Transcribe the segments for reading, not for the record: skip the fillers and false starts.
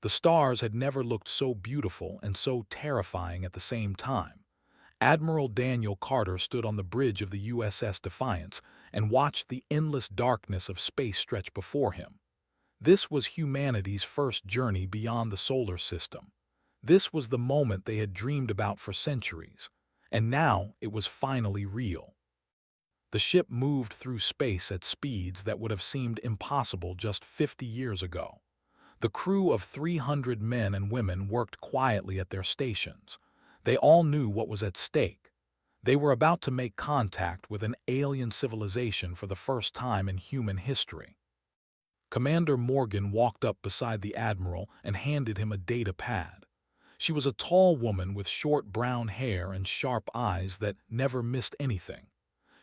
The stars had never looked so beautiful and so terrifying at the same time. Admiral Daniel Carter stood on the bridge of the USS Defiance and watched the endless darkness of space stretch before him. This was humanity's first journey beyond the solar system. This was the moment they had dreamed about for centuries, and now it was finally real. The ship moved through space at speeds that would have seemed impossible just 50 years ago. The crew of 300 men and women worked quietly at their stations. They all knew what was at stake. They were about to make contact with an alien civilization for the first time in human history. Commander Morgan walked up beside the admiral and handed him a data pad. She was a tall woman with short brown hair and sharp eyes that never missed anything.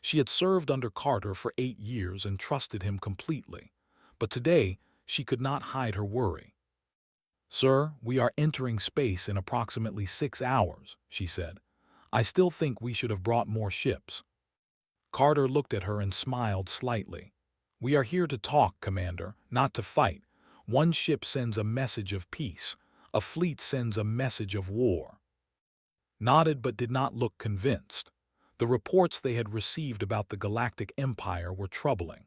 She had served under Carter for 8 years and trusted him completely. But today, she could not hide her worry. "Sir, we are entering space in approximately 6 hours," she said. "I still think we should have brought more ships." Carter looked at her and smiled slightly. "We are here to talk, Commander, not to fight. One ship sends a message of peace. A fleet sends a message of war." Nodded but did not look convinced. The reports they had received about the Galactic Empire were troubling.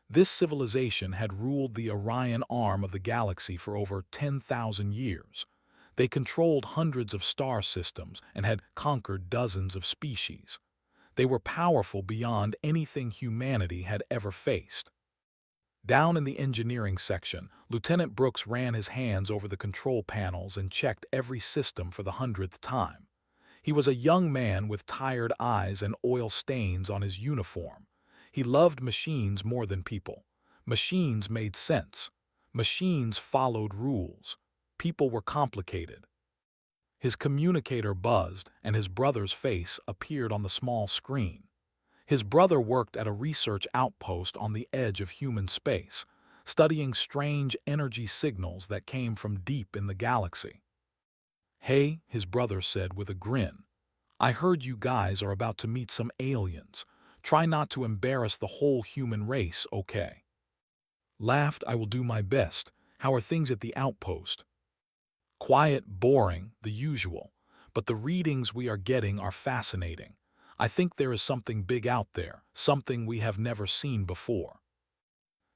This civilization had ruled the Orion arm of the galaxy for over 10,000 years. They controlled hundreds of star systems and had conquered dozens of species. They were powerful beyond anything humanity had ever faced. Down in the engineering section, Lieutenant Brooks ran his hands over the control panels and checked every system for the 100th time. He was a young man with tired eyes and oil stains on his uniform. He loved machines more than people. Machines made sense. Machines followed rules. People were complicated. His communicator buzzed, and his brother's face appeared on the small screen. His brother worked at a research outpost on the edge of human space, studying strange energy signals that came from deep in the galaxy. "Hey," his brother said with a grin. "I heard you guys are about to meet some aliens. Try not to embarrass the whole human race, okay?" Laughed, "I will do my best. How are things at the outpost?" "Quiet, boring, the usual. But the readings we are getting are fascinating. I think there is something big out there, something we have never seen before."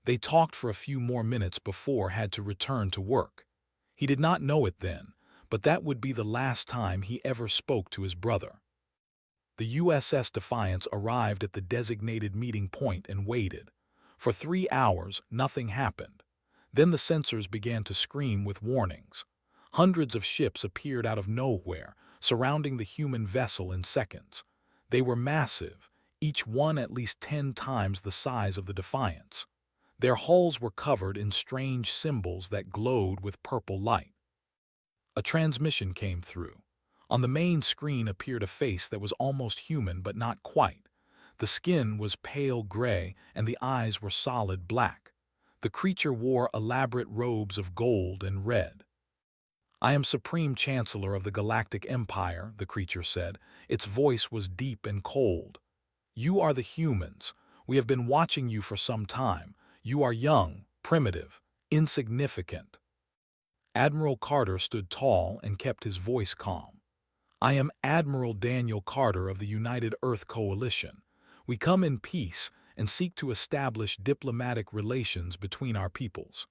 They talked for a few more minutes before had to return to work. He did not know it then, but that would be the last time he ever spoke to his brother. The USS Defiance arrived at the designated meeting point and waited. For 3 hours, nothing happened. Then the sensors began to scream with warnings. Hundreds of ships appeared out of nowhere, surrounding the human vessel in seconds. They were massive, each one at least 10 times the size of the Defiance. Their hulls were covered in strange symbols that glowed with purple light. A transmission came through. On the main screen appeared a face that was almost human but not quite. The skin was pale gray and the eyes were solid black. The creature wore elaborate robes of gold and red. "I am Supreme Chancellor of the Galactic Empire," the creature said. Its voice was deep and cold. "You are the humans. We have been watching you for some time. You are young, primitive, insignificant." Admiral Carter stood tall and kept his voice calm. "I am Admiral Daniel Carter of the United Earth Coalition. We come in peace and seek to establish diplomatic relations between our peoples."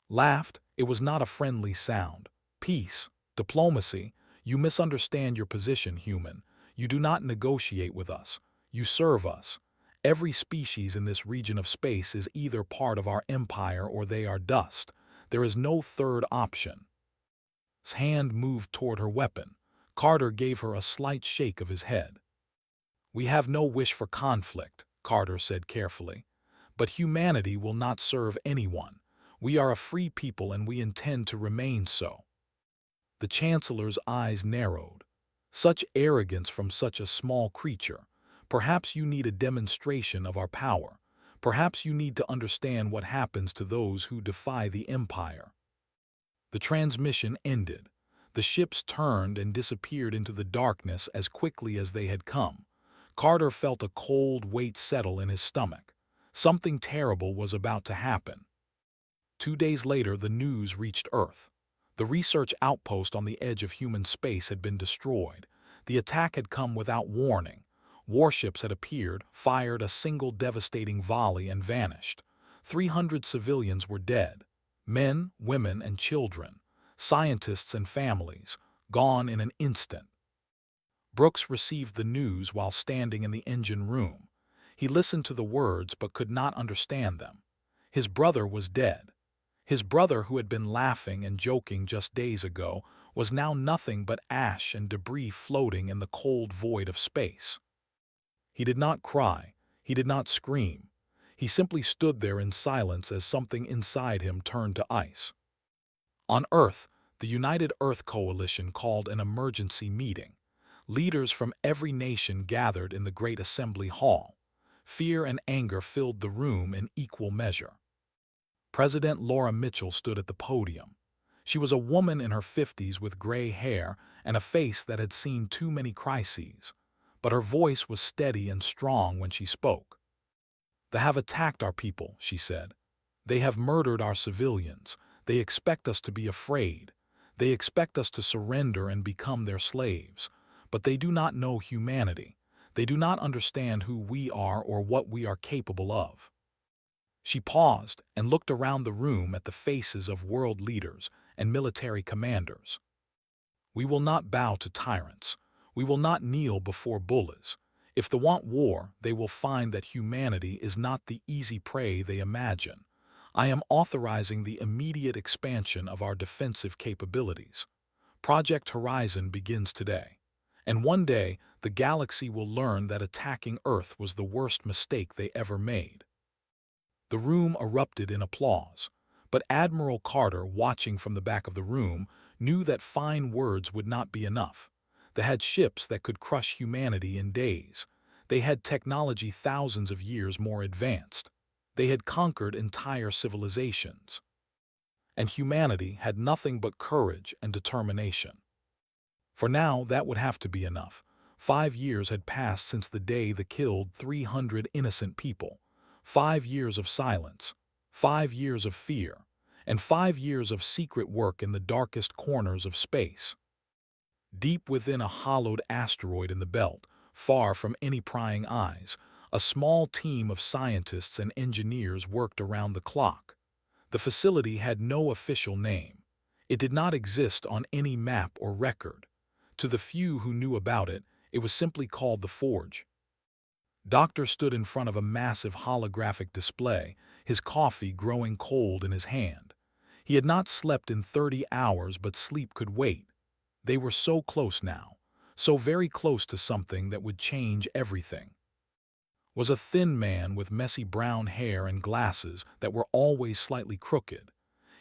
Laughed, it was not a friendly sound. "Peace, diplomacy, you misunderstand your position, human. You do not negotiate with us. You serve us. Every species in this region of space is either part of our empire or they are dust. There is no third option." His hand moved toward her weapon. Carter gave her a slight shake of his head. "We have no wish for conflict," Carter said carefully. "But humanity will not serve anyone. We are a free people and we intend to remain so." The Chancellor's eyes narrowed. Such arrogance from such a small creature. Perhaps you need a demonstration of our power. Perhaps you need to understand what happens to those who defy the Empire. The transmission ended. The ships turned and disappeared into the darkness as quickly as they had come. Carter felt a cold weight settle in his stomach. Something terrible was about to happen. 2 days later, the news reached Earth. The research outpost on the edge of human space had been destroyed. The attack had come without warning. Warships had appeared, fired a single devastating volley, and vanished. 300 civilians were dead. Men, women, and children. Scientists and families, gone in an instant. Brooks received the news while standing in the engine room. He listened to the words but could not understand them. His brother was dead. His brother, who had been laughing and joking just days ago, was now nothing but ash and debris floating in the cold void of space. He did not cry. He did not scream. He simply stood there in silence as something inside him turned to ice. On Earth, the United Earth Coalition called an emergency meeting. Leaders from every nation gathered in the Great Assembly Hall. Fear and anger filled the room in equal measure. President Laura Mitchell stood at the podium. She was a woman in her 50s with gray hair and a face that had seen too many crises, but her voice was steady and strong when she spoke. "They have attacked our people," she said. "They have murdered our civilians. They expect us to be afraid. They expect us to surrender and become their slaves. But they do not know humanity. They do not understand who we are or what we are capable of." She paused and looked around the room at the faces of world leaders and military commanders. "We will not bow to tyrants. We will not kneel before bullies. If they want war, they will find that humanity is not the easy prey they imagine. I am authorizing the immediate expansion of our defensive capabilities. Project Horizon begins today. And one day, the galaxy will learn that attacking Earth was the worst mistake they ever made." The room erupted in applause, but Admiral Carter, watching from the back of the room, knew that fine words would not be enough. They had ships that could crush humanity in days. They had technology thousands of years more advanced. They had conquered entire civilizations. And humanity had nothing but courage and determination. For now, that would have to be enough. 5 years had passed since the day they killed 300 innocent people. 5 years of silence, 5 years of fear, and 5 years of secret work in the darkest corners of space. Deep within a hollowed asteroid in the belt, far from any prying eyes, a small team of scientists and engineers worked around the clock. The facility had no official name. It did not exist on any map or record. To the few who knew about it, it was simply called the Forge. Doctor stood in front of a massive holographic display, his coffee growing cold in his hand. He had not slept in 30 hours, but sleep could wait. They were so close now, so very close to something that would change everything. Was a thin man with messy brown hair and glasses that were always slightly crooked.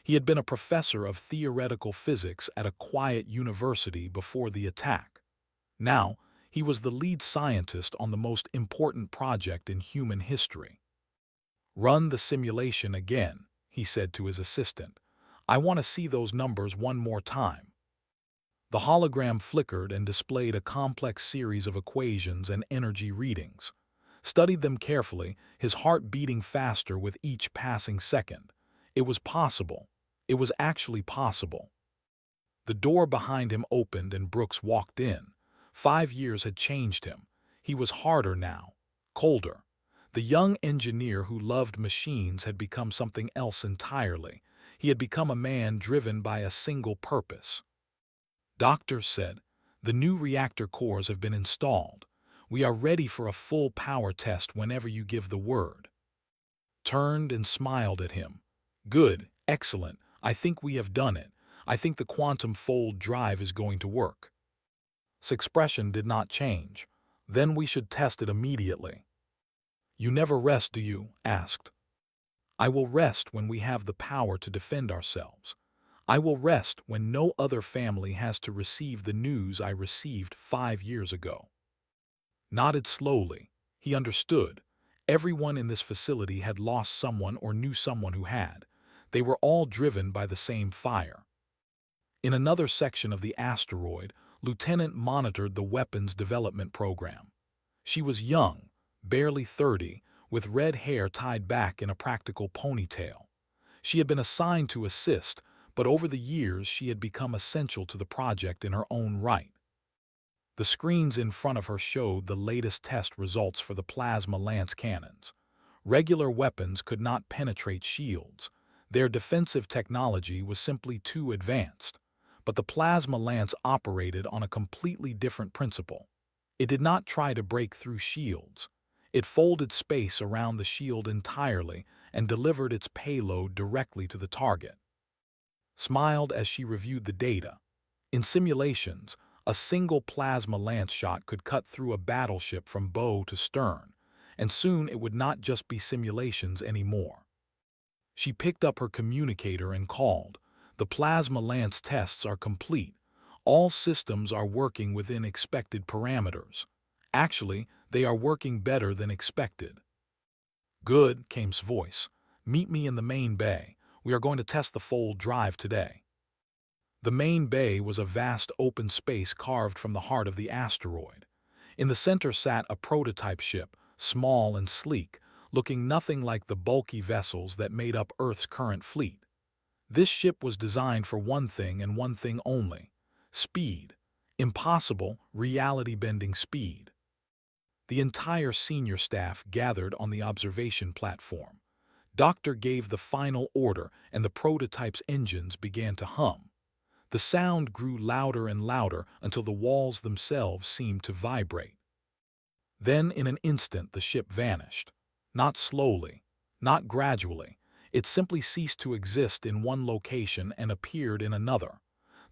He had been a professor of theoretical physics at a quiet university before the attack. Now, he was the lead scientist on the most important project in human history. "Run the simulation again," he said to his assistant. "I want to see those numbers one more time." The hologram flickered and displayed a complex series of equations and energy readings. Studied them carefully, his heart beating faster with each passing second. It was possible. It was actually possible. The door behind him opened and Brooks walked in. 5 years had changed him. He was harder now, colder. The young engineer who loved machines had become something else entirely. He had become a man driven by a single purpose. "Doctor said, the new reactor cores have been installed. We are ready for a full power test whenever you give the word." Turned and smiled at him. "Good, excellent. I think we have done it. I think the quantum fold drive is going to work." His expression did not change. "Then we should test it immediately." "You never rest, do you?" asked. "I will rest when we have the power to defend ourselves. I will rest when no other family has to receive the news I received 5 years ago." Nodded slowly. He understood. Everyone in this facility had lost someone or knew someone who had. They were all driven by the same fire. In another section of the asteroid, Lieutenant monitored the weapons development program. She was young, barely 30, with red hair tied back in a practical ponytail. She had been assigned to assist, but over the years she had become essential to the project in her own right. The screens in front of her showed the latest test results for the plasma lance cannons. Regular weapons could not penetrate shields. Their defensive technology was simply too advanced. But the plasma lance operated on a completely different principle. It did not try to break through shields. It folded space around the shield entirely and delivered its payload directly to the target. Smiled as she reviewed the data. In simulations, a single plasma lance shot could cut through a battleship from bow to stern, and soon it would not just be simulations anymore. She picked up her communicator and called. "The plasma lance tests are complete. All systems are working within expected parameters. Actually, they are working better than expected." "Good," Kame's voice. "Meet me in the main bay. We are going to test the fold drive today." The main bay was a vast open space carved from the heart of the asteroid. In the center sat a prototype ship, small and sleek, looking nothing like the bulky vessels that made up Earth's current fleet. This ship was designed for one thing and one thing only: speed. Impossible, reality-bending speed. The entire senior staff gathered on the observation platform. Doctor gave the final order and the prototype's engines began to hum. The sound grew louder and louder until the walls themselves seemed to vibrate. Then in an instant the ship vanished. Not slowly, not gradually. It simply ceased to exist in one location and appeared in another.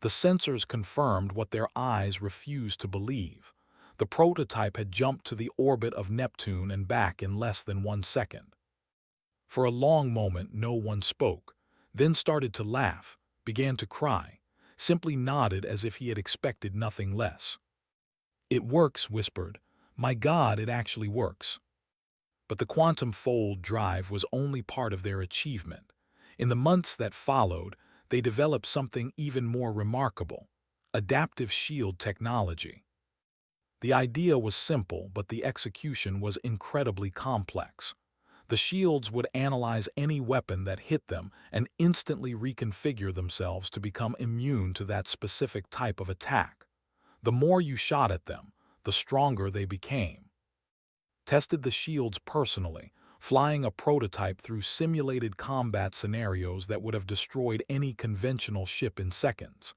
The sensors confirmed what their eyes refused to believe. The prototype had jumped to the orbit of Neptune and back in less than 1 second. For a long moment no one spoke, then started to laugh, began to cry, simply nodded as if he had expected nothing less. "It works," whispered. "My God, it actually works." But the quantum fold drive was only part of their achievement. In the months that followed, they developed something even more remarkable: adaptive shield technology. The idea was simple, but the execution was incredibly complex. The shields would analyze any weapon that hit them and instantly reconfigure themselves to become immune to that specific type of attack. The more you shot at them, the stronger they became. Tested the shields personally, flying a prototype through simulated combat scenarios that would have destroyed any conventional ship in seconds.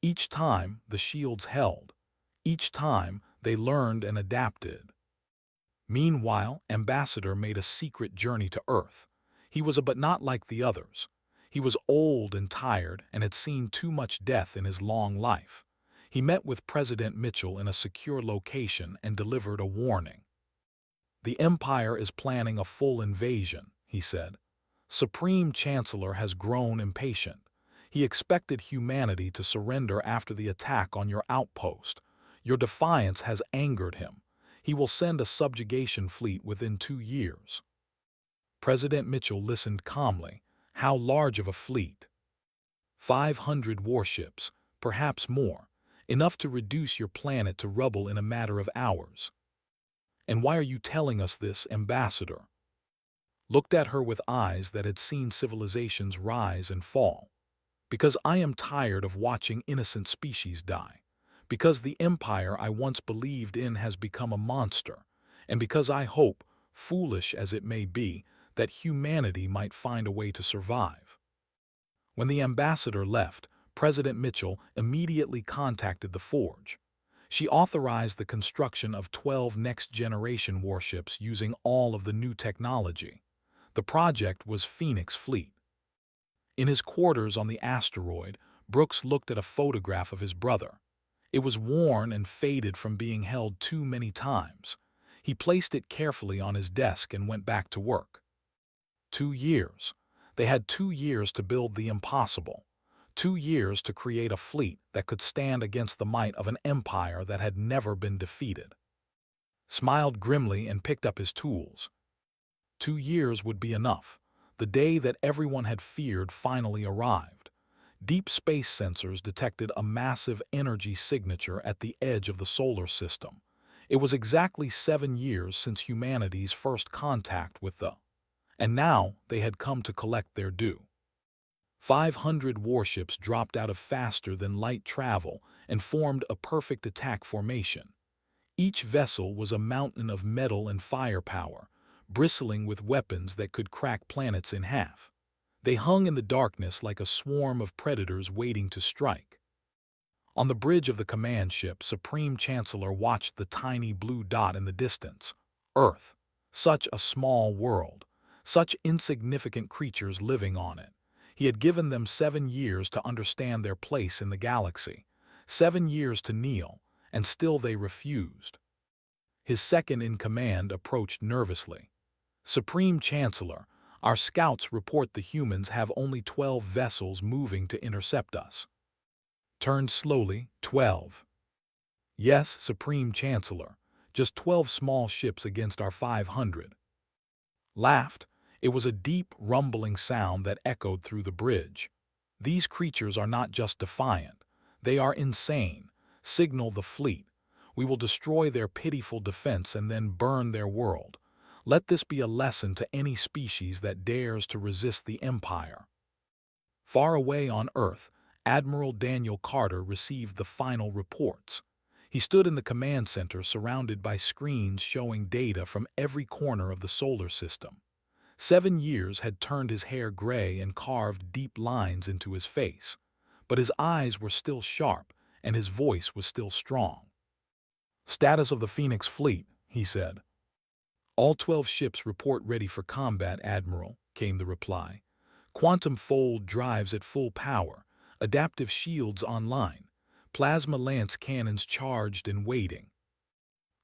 Each time, the shields held. Each time, they learned and adapted. Meanwhile, Ambassador made a secret journey to Earth. He was but not like the others. He was old and tired and had seen too much death in his long life. He met with President Mitchell in a secure location and delivered a warning. "The Empire is planning a full invasion," he said. "Supreme Chancellor has grown impatient. He expected humanity to surrender after the attack on your outpost. Your defiance has angered him. He will send a subjugation fleet within 2 years." President Mitchell listened calmly. "How large of a fleet?" 500 warships, perhaps more, enough to reduce your planet to rubble in a matter of hours." "And why are you telling us this, Ambassador?" Looked at her with eyes that had seen civilizations rise and fall. "Because I am tired of watching innocent species die. Because the empire I once believed in has become a monster, and because I hope, foolish as it may be, that humanity might find a way to survive." When the ambassador left, President Mitchell immediately contacted the Forge. She authorized the construction of 12 next-generation warships using all of the new technology. The project was Phoenix Fleet. In his quarters on the asteroid, Brooks looked at a photograph of his brother. It was worn and faded from being held too many times. He placed it carefully on his desk and went back to work. 2 years. They had 2 years to build the impossible. 2 years to create a fleet that could stand against the might of an empire that had never been defeated. Smiled grimly and picked up his tools. 2 years would be enough. The day that everyone had feared finally arrived. Deep space sensors detected a massive energy signature at the edge of the solar system. It was exactly 7 years since humanity's first contact with the... And now they had come to collect their due. 500 warships dropped out of faster-than-light travel and formed a perfect attack formation. Each vessel was a mountain of metal and firepower, bristling with weapons that could crack planets in half. They hung in the darkness like a swarm of predators waiting to strike. On the bridge of the command ship, Supreme Chancellor watched the tiny blue dot in the distance. Earth. Such a small world. Such insignificant creatures living on it. He had given them 7 years to understand their place in the galaxy. 7 years to kneel, and still they refused. His second-in-command approached nervously. Supreme Chancellor, our scouts report the humans have only 12 vessels moving to intercept us. Turned slowly, 12. Yes, Supreme Chancellor, just 12 small ships against our 500. Laughed. It was a deep, rumbling sound that echoed through the bridge. These creatures are not just defiant. They are insane. Signal the fleet. We will destroy their pitiful defense and then burn their world. Let this be a lesson to any species that dares to resist the Empire. Far away on Earth, Admiral Daniel Carter received the final reports. He stood in the command center surrounded by screens showing data from every corner of the solar system. 7 years had turned his hair gray and carved deep lines into his face, but his eyes were still sharp and his voice was still strong. "Status of the Phoenix Fleet," he said. "All 12 ships report ready for combat, Admiral," came the reply. "Quantum fold drives at full power, adaptive shields online, plasma lance cannons charged and waiting."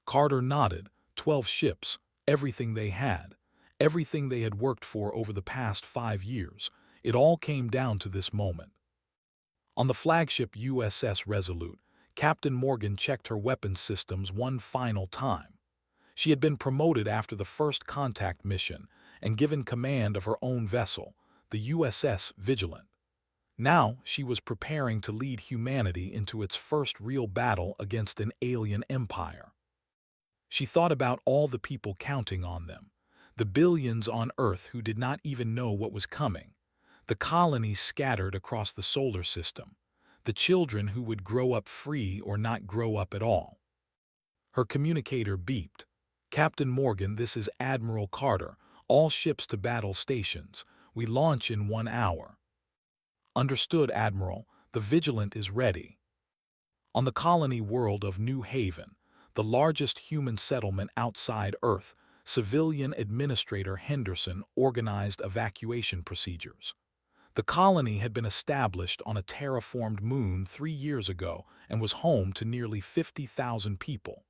Carter nodded. 12 ships, everything they had. Everything they had worked for over the past 5 years. It all came down to this moment. On the flagship USS Resolute, Captain Morgan checked her weapons systems one final time. She had been promoted after the first contact mission and given command of her own vessel, the USS Vigilant. Now she was preparing to lead humanity into its first real battle against an alien empire. She thought about all the people counting on them. The billions on Earth who did not even know what was coming, the colonies scattered across the solar system, the children who would grow up free or not grow up at all. Her communicator beeped. "Captain Morgan, this is Admiral Carter. All ships to battle stations. We launch in 1 hour." "Understood, Admiral. The Vigilant is ready." On the colony world of New Haven, the largest human settlement outside Earth, Civilian Administrator Henderson organized evacuation procedures. The colony had been established on a terraformed moon 3 years ago and was home to nearly 50,000 people.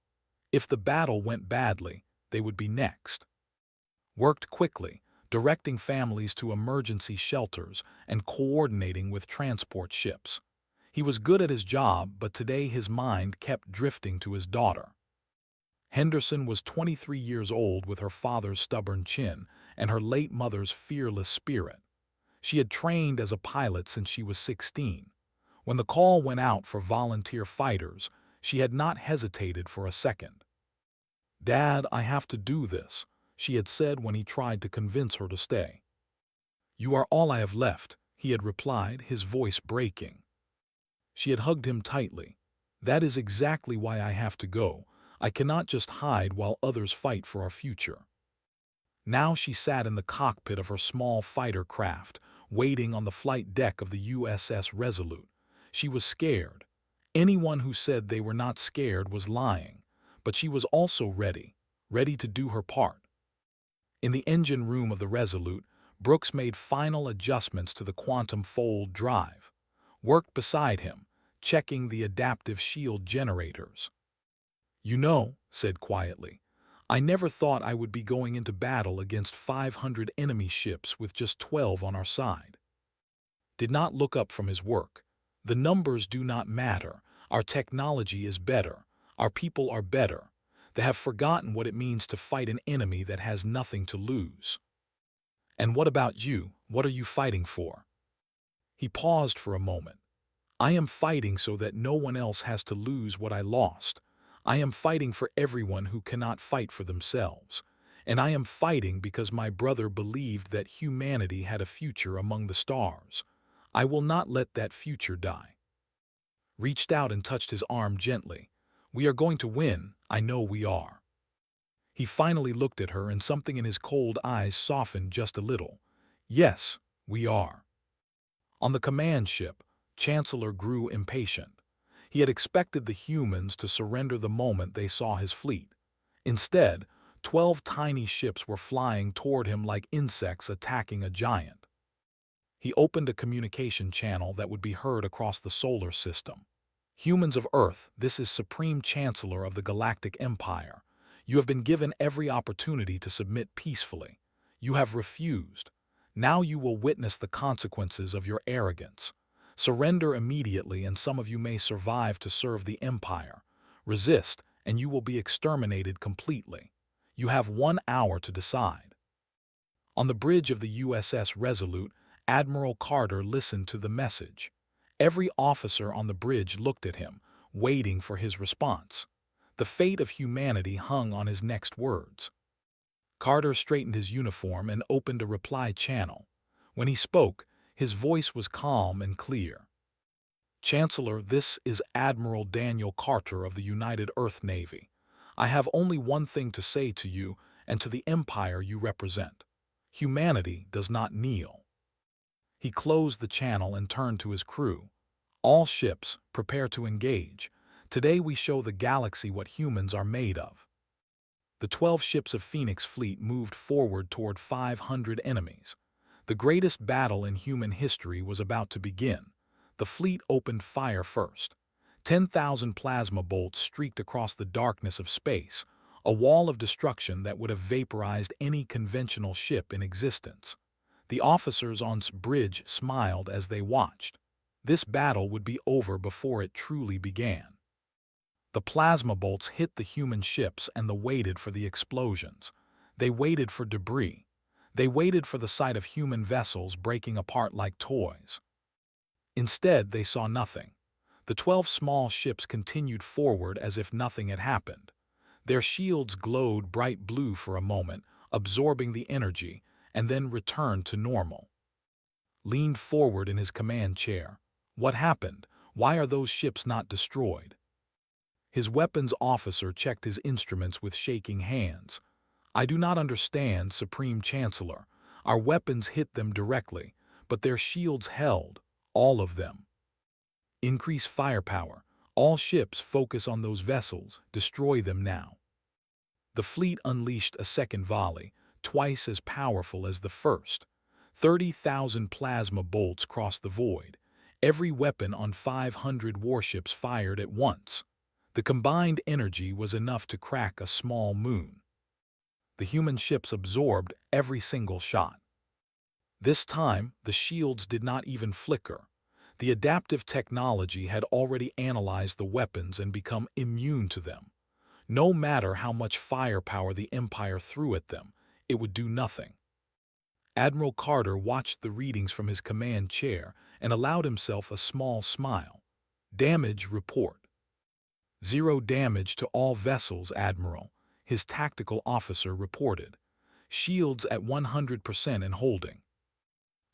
If the battle went badly, they would be next. Worked quickly, directing families to emergency shelters and coordinating with transport ships. He was good at his job, but today his mind kept drifting to his daughter. Henderson was 23 years old with her father's stubborn chin and her late mother's fearless spirit. She had trained as a pilot since she was 16. When the call went out for volunteer fighters, she had not hesitated for a second. "Dad, I have to do this," she had said when he tried to convince her to stay. "You are all I have left," he had replied, his voice breaking. She had hugged him tightly. "That is exactly why I have to go. I cannot just hide while others fight for our future." Now she sat in the cockpit of her small fighter craft, waiting on the flight deck of the USS Resolute. She was scared. Anyone who said they were not scared was lying, but she was also ready to do her part. In the engine room of the Resolute, Brooks made final adjustments to the quantum fold drive. Worked beside him, checking the adaptive shield generators. "You know," said quietly, "I never thought I would be going into battle against 500 enemy ships with just 12 on our side." Did not look up from his work. "The numbers do not matter. Our technology is better. Our people are better. They have forgotten what it means to fight an enemy that has nothing to lose." "And what about you? What are you fighting for?" He paused for a moment. "I am fighting so that no one else has to lose what I lost. I am fighting for everyone who cannot fight for themselves. And I am fighting because my brother believed that humanity had a future among the stars. I will not let that future die. Reached out and touched his arm gently. We are going to win, I know we are. He finally looked at her and something in his cold eyes softened just a little. Yes, we are. On the command ship, Chancellor grew impatient. He had expected the humans to surrender the moment they saw his fleet. Instead, 12 tiny ships were flying toward him like insects attacking a giant. He opened a communication channel that would be heard across the solar system. Humans of Earth, this is Supreme Chancellor of the Galactic Empire. You have been given every opportunity to submit peacefully. You have refused. Now you will witness the consequences of your arrogance. Surrender immediately and some of you may survive to serve the Empire. Resist and you will be exterminated completely. You have 1 hour to decide. On the bridge of the USS Resolute, Admiral Carter listened to the message. Every officer on the bridge looked at him, waiting for his response. The fate of humanity hung on his next words. Carter straightened his uniform and opened a reply channel. When he spoke, his voice was calm and clear. Chancellor, this is Admiral Daniel Carter of the United Earth Navy. I have only one thing to say to you and to the empire you represent. Humanity does not kneel. He closed the channel and turned to his crew. All ships, prepare to engage. Today we show the galaxy what humans are made of. The 12 ships of Phoenix Fleet moved forward toward 500 enemies. The greatest battle in human history was about to begin. The fleet opened fire first. 10,000 plasma bolts streaked across the darkness of space, a wall of destruction that would have vaporized any conventional ship in existence. The officers on the bridge smiled as they watched. This battle would be over before it truly began. The plasma bolts hit the human ships and they waited for the explosions. They waited for debris. They waited for the sight of human vessels breaking apart like toys. Instead, they saw nothing. The 12 small ships continued forward as if nothing had happened. Their shields glowed bright blue for a moment, absorbing the energy, and then returned to normal. Leaned forward in his command chair. What happened? Why are those ships not destroyed? His weapons officer checked his instruments with shaking hands. I do not understand, Supreme Chancellor. Our weapons hit them directly, but their shields held, all of them. Increase firepower. All ships focus on those vessels, destroy them now. The fleet unleashed a second volley, twice as powerful as the first. 30,000 plasma bolts crossed the void. Every weapon on 500 warships fired at once. The combined energy was enough to crack a small moon. The human ships absorbed every single shot. This time, the shields did not even flicker. The adaptive technology had already analyzed the weapons and become immune to them. No matter how much firepower the Empire threw at them, it would do nothing. Admiral Carter watched the readings from his command chair and allowed himself a small smile. Damage report. 0 damage to all vessels, Admiral, his tactical officer reported. Shields at 100% and holding.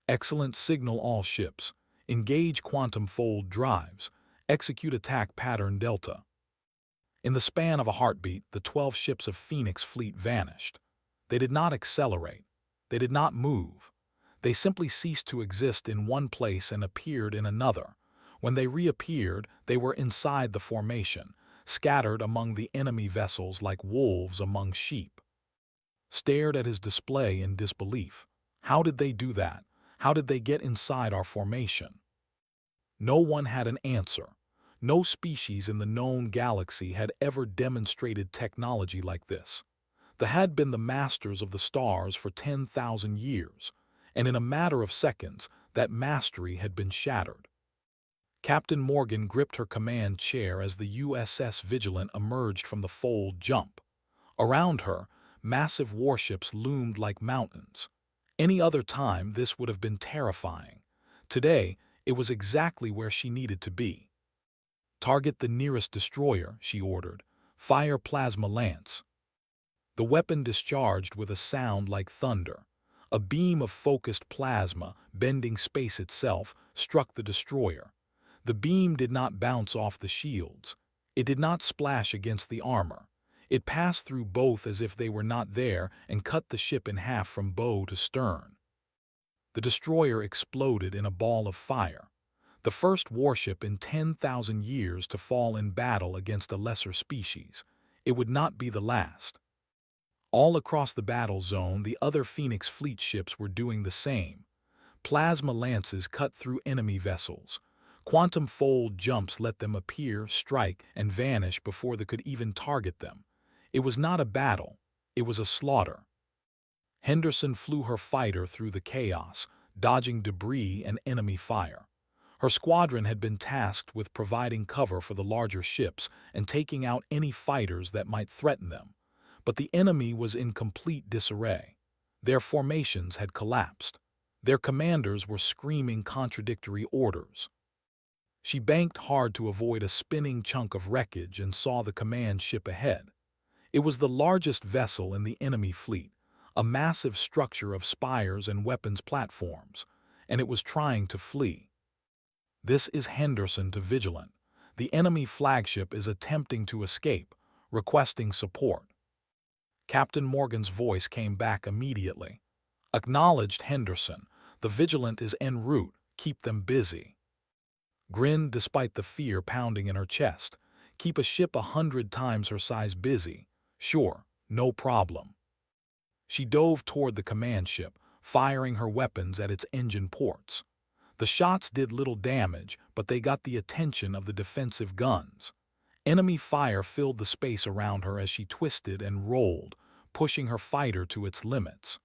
Excellent signal all ships. Engage quantum fold drives. Execute attack pattern Delta. In the span of a heartbeat, the 12 ships of Phoenix Fleet vanished. They did not accelerate. They did not move. They simply ceased to exist in one place and appeared in another. When they reappeared, they were inside the formation, scattered among the enemy vessels like wolves among sheep. Stared at his display in disbelief. How did they do that? How did they get inside our formation? No one had an answer. No species in the known galaxy had ever demonstrated technology like this. They had been the masters of the stars for 10,000 years, and in a matter of seconds, that mastery had been shattered. Captain Morgan gripped her command chair as the USS Vigilant emerged from the fold jump. Around her, massive warships loomed like mountains. Any other time, this would have been terrifying. Today, it was exactly where she needed to be. Target the nearest destroyer, she ordered. Fire plasma lance. The weapon discharged with a sound like thunder. A beam of focused plasma, bending space itself, struck the destroyer. The beam did not bounce off the shields. It did not splash against the armor. It passed through both as if they were not there and cut the ship in half from bow to stern. The destroyer exploded in a ball of fire. The first warship in 10,000 years to fall in battle against a lesser species. It would not be the last. All across the battle zone, the other Phoenix Fleet ships were doing the same. Plasma lances cut through enemy vessels. Quantum fold jumps let them appear, strike, and vanish before they could even target them. It was not a battle. It was a slaughter. Henderson flew her fighter through the chaos, dodging debris and enemy fire. Her squadron had been tasked with providing cover for the larger ships and taking out any fighters that might threaten them. But the enemy was in complete disarray. Their formations had collapsed. Their commanders were screaming contradictory orders. She banked hard to avoid a spinning chunk of wreckage and saw the command ship ahead. It was the largest vessel in the enemy fleet, a massive structure of spires and weapons platforms, and it was trying to flee. This is Henderson to Vigilant. The enemy flagship is attempting to escape, requesting support. Captain Morgan's voice came back immediately. Acknowledged, Henderson. The Vigilant is en route. Keep them busy. Grinned despite the fear pounding in her chest. Keep a ship 100 times her size busy. Sure, no problem. She dove toward the command ship, firing her weapons at its engine ports. The shots did little damage, but they got the attention of the defensive guns. Enemy fire filled the space around her as she twisted and rolled, pushing her fighter to its limits.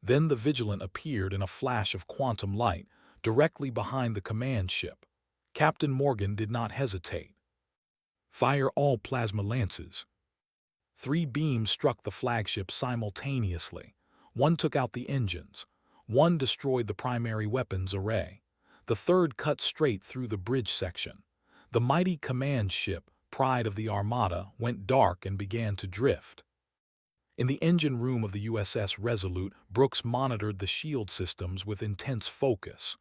Then the Vigilant appeared in a flash of quantum light, directly behind the command ship. Captain Morgan did not hesitate. Fire all plasma lances. 3 beams struck the flagship simultaneously. One took out the engines. One destroyed the primary weapons array. The third cut straight through the bridge section. The mighty command ship, pride of the Armada, went dark and began to drift. In the engine room of the USS Resolute, Brooks monitored the shield systems with intense focus.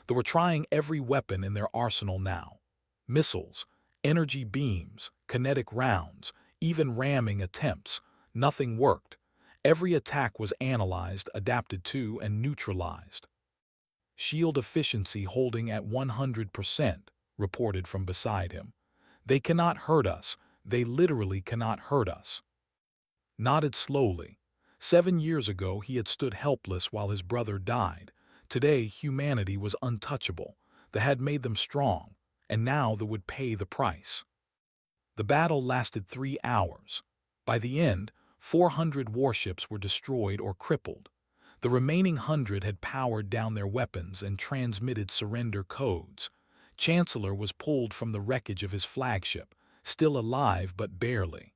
They were trying every weapon in their arsenal now. Missiles, energy beams, kinetic rounds, even ramming attempts. Nothing worked. Every attack was analyzed, adapted to, and neutralized. Shield efficiency holding at 100%, reported from beside him. They cannot hurt us. They literally cannot hurt us. Nodded slowly. 7 years ago he had stood helpless while his brother died. Today humanity was untouchable. That had made them strong, and now they would pay the price. The battle lasted 3 hours. By the end, 400 warships were destroyed or crippled. The remaining 100 had powered down their weapons and transmitted surrender codes. Chancellor was pulled from the wreckage of his flagship, still alive but barely.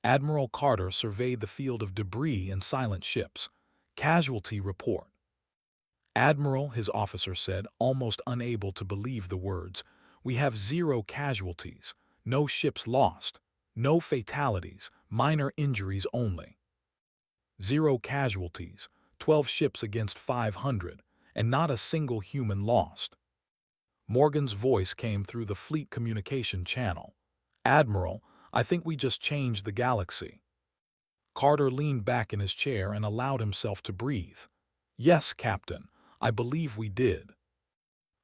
Admiral Carter surveyed the field of debris and silent ships. Casualty report. Admiral, his officer said, almost unable to believe the words. We have 0 casualties, no ships lost, no fatalities, minor injuries only. 0 casualties, 12 ships against 500, and not a single human lost. Morgan's voice came through the fleet communication channel. Admiral, I think we just changed the galaxy. Carter leaned back in his chair and allowed himself to breathe. Yes, Captain, I believe we did.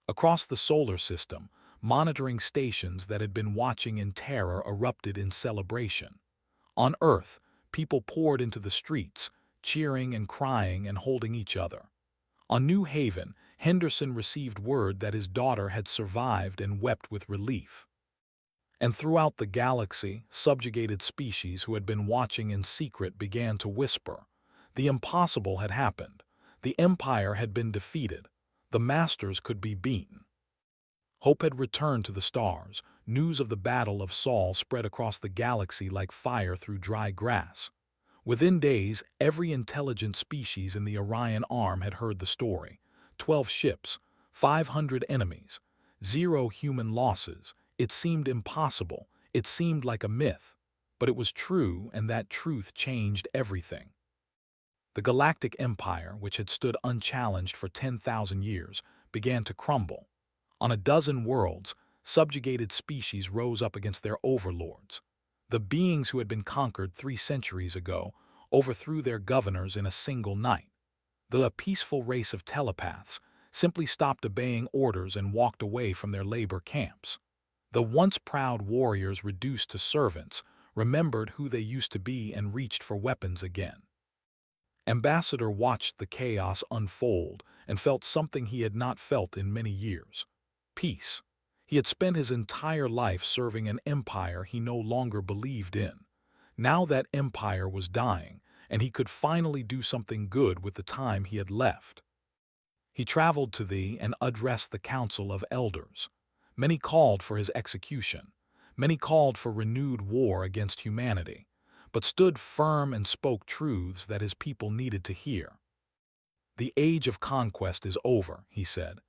Across the solar system, monitoring stations that had been watching in terror erupted in celebration. On Earth, people poured into the streets, cheering and crying and holding each other. On New Haven, Henderson received word that his daughter had survived and wept with relief. And throughout the galaxy, subjugated species who had been watching in secret began to whisper. The impossible had happened. The Empire had been defeated. The Masters could be beaten. Hope had returned to the stars. News of the Battle of Saul spread across the galaxy like fire through dry grass. Within days, every intelligent species in the Orion Arm had heard the story. 12 ships, 500 enemies, 0 human losses. It seemed impossible. It seemed like a myth. But it was true, and that truth changed everything. The Galactic Empire, which had stood unchallenged for 10,000 years, began to crumble. On a dozen worlds, subjugated species rose up against their overlords. The beings who had been conquered 3 centuries ago overthrew their governors in a single night. The peaceful race of telepaths simply stopped obeying orders and walked away from their labor camps. The once proud warriors reduced to servants remembered who they used to be and reached for weapons again. Ambassador watched the chaos unfold and felt something he had not felt in many years: peace. He had spent his entire life serving an empire he no longer believed in. Now that empire was dying, and he could finally do something good with the time he had left. He traveled to thee and addressed the council of elders. Many called for his execution. Many called for renewed war against humanity, but stood firm and spoke truths that his people needed to hear. The age of conquest is over, he said.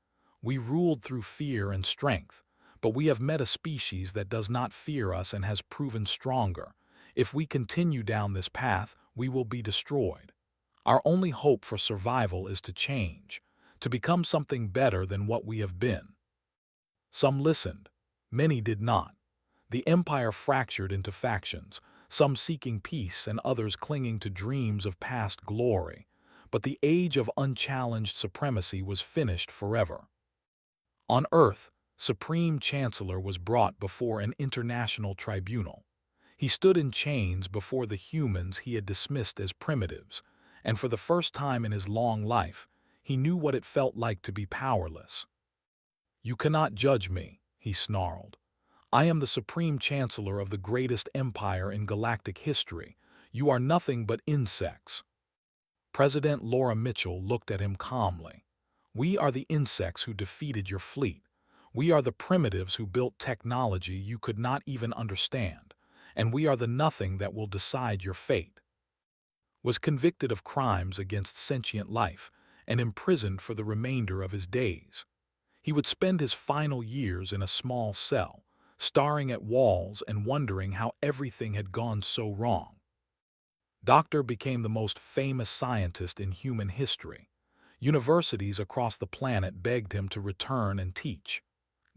We ruled through fear and strength, but we have met a species that does not fear us and has proven stronger. If we continue down this path, we will be destroyed. Our only hope for survival is to change, to become something better than what we have been. Some listened. Many did not. The empire fractured into factions, some seeking peace and others clinging to dreams of past glory. But the age of unchallenged supremacy was finished forever. On Earth, Supreme Chancellor was brought before an international tribunal. He stood in chains before the humans he had dismissed as primitives, and for the first time in his long life, he knew what it felt like to be powerless. "You cannot judge me," he snarled. "I am the Supreme Chancellor of the greatest empire in galactic history. You are nothing but insects." President Laura Mitchell looked at him calmly. "We are the insects who defeated your fleet. We are the primitives who built technology you could not even understand. And we are the nothing that will decide your fate." Was convicted of crimes against sentient life and imprisoned for the remainder of his days. He would spend his final years in a small cell, staring at walls and wondering how everything had gone so wrong. Doctor became the most famous scientist in human history. Universities across the planet begged him to return and teach.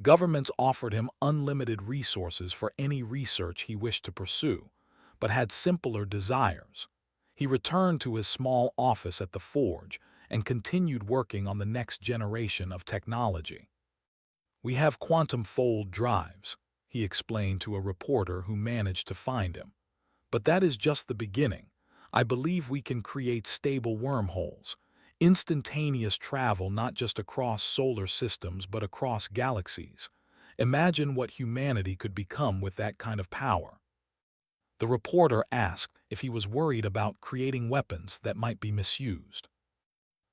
Governments offered him unlimited resources for any research he wished to pursue, but had simpler desires. He returned to his small office at the Forge and continued working on the next generation of technology. "We have quantum fold drives," he explained to a reporter who managed to find him. "But that is just the beginning. I believe we can create stable wormholes, instantaneous travel not just across solar systems but across galaxies. Imagine what humanity could become with that kind of power." The reporter asked if he was worried about creating weapons that might be misused.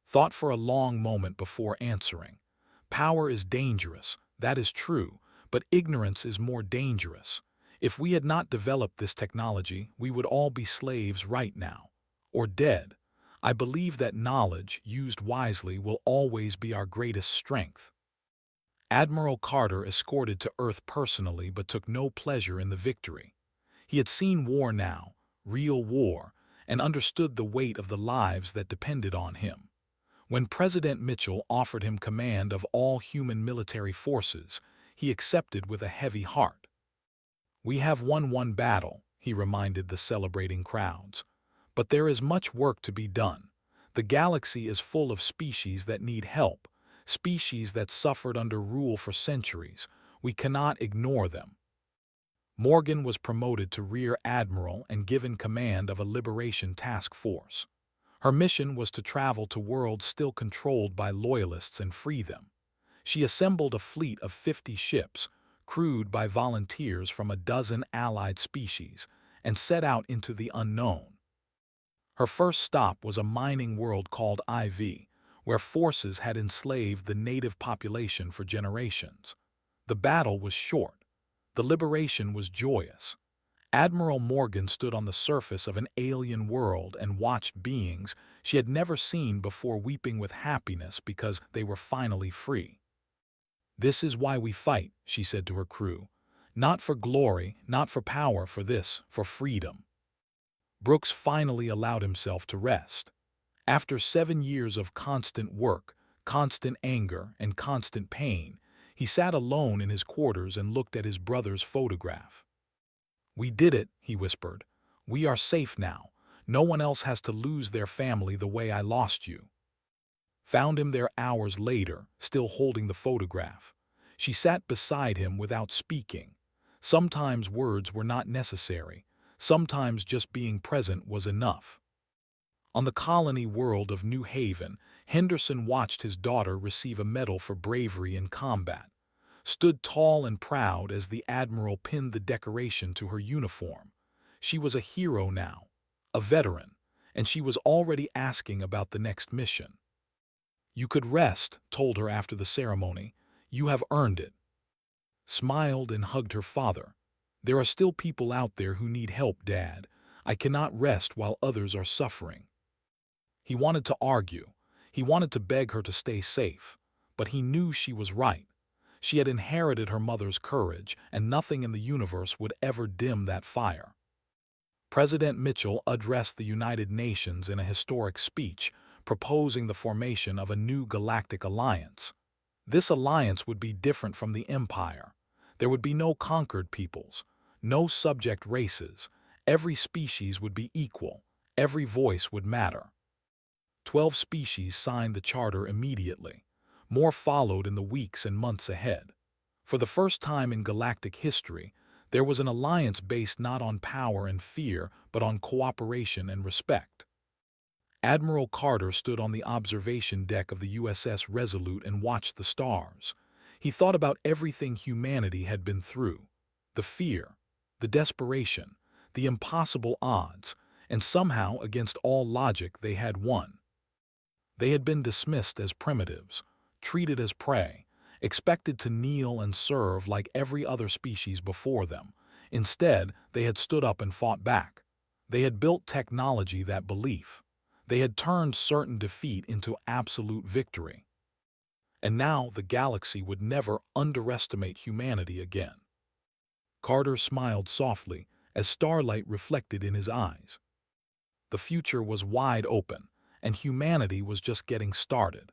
Thought for a long moment before answering. "Power is dangerous, that is true, but ignorance is more dangerous. If we had not developed this technology, we would all be slaves right now, or dead. I believe that knowledge, used wisely, will always be our greatest strength." Admiral Carter escorted to Earth personally but took no pleasure in the victory. He had seen war now, real war, and understood the weight of the lives that depended on him. When President Mitchell offered him command of all human military forces, he accepted with a heavy heart. "We have won one battle," he reminded the celebrating crowds. "But there is much work to be done. The galaxy is full of species that need help, species that suffered under rule for centuries. We cannot ignore them." Morgan was promoted to Rear Admiral and given command of a liberation task force. Her mission was to travel to worlds still controlled by loyalists and free them. She assembled a fleet of 50 ships, crewed by volunteers from a dozen allied species, and set out into the unknown. Her first stop was a mining world called IV, where forces had enslaved the native population for generations. The battle was short. The liberation was joyous. Admiral Morgan stood on the surface of an alien world and watched beings she had never seen before weeping with happiness because they were finally free. "This is why we fight," she said to her crew. "Not for glory, not for power, for freedom." Brooks finally allowed himself to rest. After 7 years of constant work, constant anger, and constant pain, he sat alone in his quarters and looked at his brother's photograph. "We did it," he whispered. "We are safe now. No one else has to lose their family the way I lost you." Found him there hours later, still holding the photograph. She sat beside him without speaking. Sometimes words were not necessary. Sometimes just being present was enough. On the colony world of New Haven, Henderson watched his daughter receive a medal for bravery in combat, stood tall and proud as the admiral pinned the decoration to her uniform. She was a hero now, a veteran, and she was already asking about the next mission. "You could rest," told her after the ceremony. "You have earned it." Smiled and hugged her father. "There are still people out there who need help, Dad. I cannot rest while others are suffering." He wanted to argue. He wanted to beg her to stay safe. But he knew she was right. She had inherited her mother's courage, and nothing in the universe would ever dim that fire. President Mitchell addressed the United Nations in a historic speech, proposing the formation of a new galactic alliance. This alliance would be different from the Empire. There would be no conquered peoples, no subject races. Every species would be equal. Every voice would matter. 12 species signed the charter immediately. More followed in the weeks and months ahead. For the first time in galactic history, there was an alliance based not on power and fear, but on cooperation and respect. Admiral Carter stood on the observation deck of the USS Resolute and watched the stars. He thought about everything humanity had been through, the fear, the desperation, the impossible odds, and somehow, against all logic, they had won. They had been dismissed as primitives, treated as prey, expected to kneel and serve like every other species before them. Instead, they had stood up and fought back. They had built technology that belief. They had turned certain defeat into absolute victory. And now the galaxy would never underestimate humanity again. Carter smiled softly as starlight reflected in his eyes. The future was wide open, and humanity was just getting started.